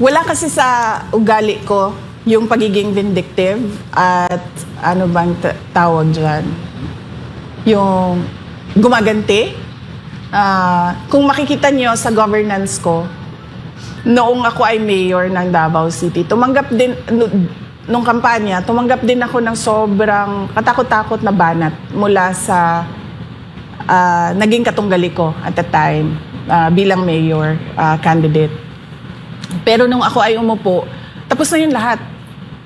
Wala kasi sa ugali ko yung pagiging vindictive at ano bang tawag dyan? Yung gumaganti. Kung makikita nyo sa governance ko, noong ako ay mayor ng Davao City, tumanggap din, nung kampanya, tumanggap din ako ng sobrang katakot-takot na banat mula sa naging katunggali ko at the time bilang mayor candidate. Pero nung ako ay umupo, tapos na yun lahat.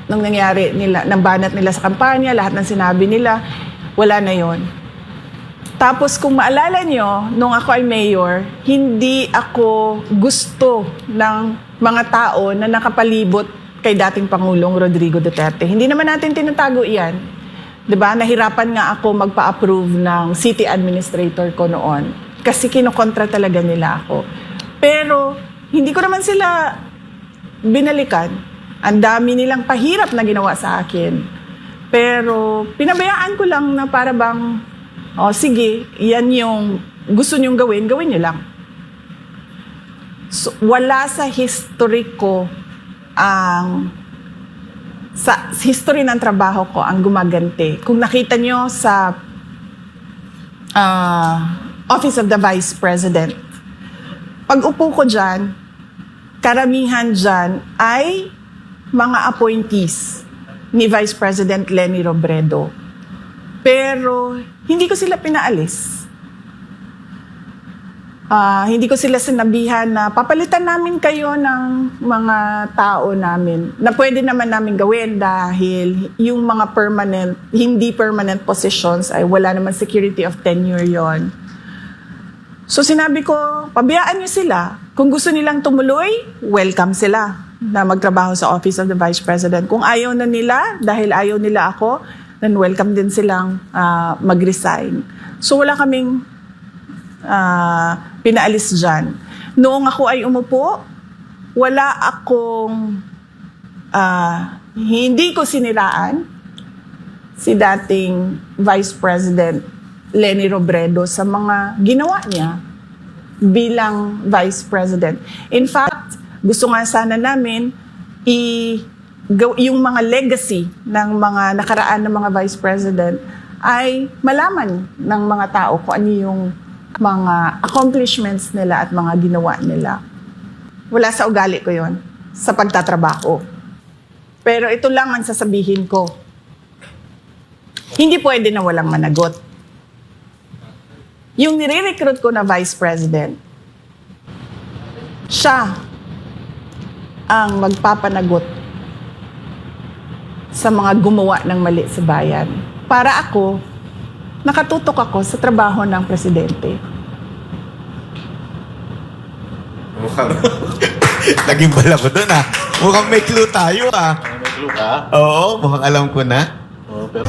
Nung nangyari nila, ng banat nila sa kampanya, lahat ng sinabi nila, wala na yun. Tapos kung maalala nyo, nung ako ay mayor, hindi ako gusto ng mga tao na nakapalibot kay dating Pangulong Rodrigo Duterte. Hindi naman natin tinatago iyan. 'Di ba? Nahirapan nga ako magpa-approve ng city administrator ko noon kasi kinokontra talaga nila ako. Pero hindi ko naman sila binalikan. Ang dami nilang pahirap na ginawa sa akin. Pero pinabayaan ko lang na para bang, sige, yan yung gusto nyong gawin, gawin nyo lang. So, wala sa history ko sa history ng trabaho ko ang gumaganti. Kung nakita nyo sa Office of the Vice President, pag upo ko dyan, karamihan dyan ay mga appointees ni Vice President Leni Robredo. Pero hindi ko sila pinaalis. Hindi ko sila sinabihan na papalitan namin kayo ng mga tao namin na pwede naman namin gawin dahil yung mga hindi permanent positions ay wala naman security of tenure yon. So sinabi ko, pabayaan niyo sila. Kung gusto nilang tumuloy, welcome sila na magtrabaho sa Office of the Vice President. Kung ayaw na nila, dahil ayaw nila ako, then welcome din silang mag-resign. So wala kaming pinaalis dyan. Noong ako ay umupo, wala akong, hindi ko siniraan si dating Vice President Leni Robredo sa mga ginawa niya bilang Vice President. In fact, gusto nga sana namin yung mga legacy ng mga nakaraan ng mga Vice President ay malaman ng mga tao kung ano yung mga accomplishments nila at mga ginawa nila. Wala sa ugali ko yon sa pagtatrabaho. Pero ito lang ang sasabihin ko. Hindi pwede na walang managot. Yung nire-recruit ko na Vice President, siya ang magpapanagot sa mga gumawa ng mali sa bayan. Para ako, nakatutok ako sa trabaho ng presidente. Mukhang naging bala ko doon Mukhang may clue tayo May clue ka? Oo, mukhang alam ko na. Oo, pero